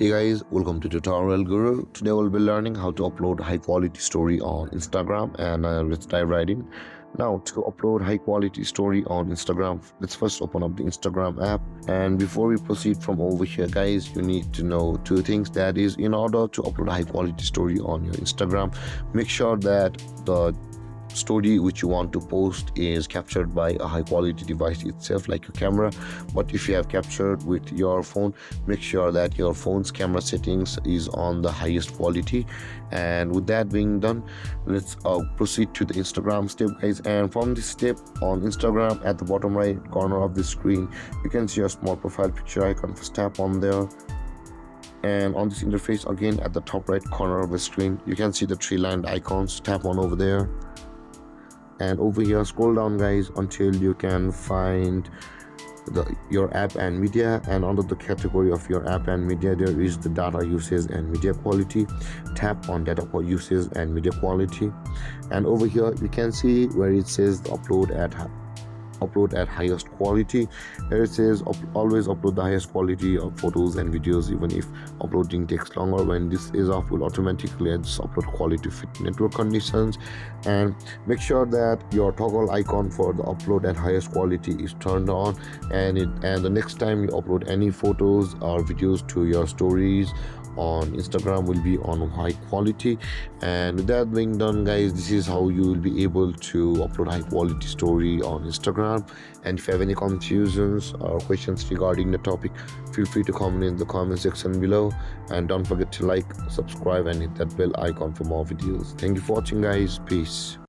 Hey guys, welcome to Tutorial Guru. Today we'll be learning how to upload high quality story on Instagram and let's dive right in. Now to upload high quality story on Instagram, let's first open up the Instagram app, and before we proceed from over here guys, you need to know two things. That is, in order to upload a high quality story on your Instagram, make sure that the story which you want to post is captured by a high quality device itself, like your camera. But if you have captured with your phone, make sure that your phone's camera settings is on the highest quality. And with that being done, let's proceed to the Instagram step guys. And from this step on Instagram, at the bottom right corner of the screen, you can see a small profile picture icon. First tap on there, and on this interface again at the top right corner of the screen, you can see the three lined icons. Tap on over there, and over here scroll down guys until you can find your app and media, and under the category of your app and media there is the data usage and media quality. Tap on data usage and media quality, and over here you can see where it says upload at highest quality. Here it says always upload the highest quality of photos and videos, even if uploading takes longer. When this is off, will automatically adjust upload quality to fit network conditions. And make sure that your toggle icon for the upload at highest quality is turned on, and the next time you upload any photos or videos to your stories on Instagram will be on high quality. And with that being done guys, this is how you will be able to upload high quality story on Instagram. And if you have any confusions or questions regarding the topic, feel free to comment in the comment section below, and don't forget to like, subscribe and hit that bell icon for more videos. Thank you for watching guys. Peace.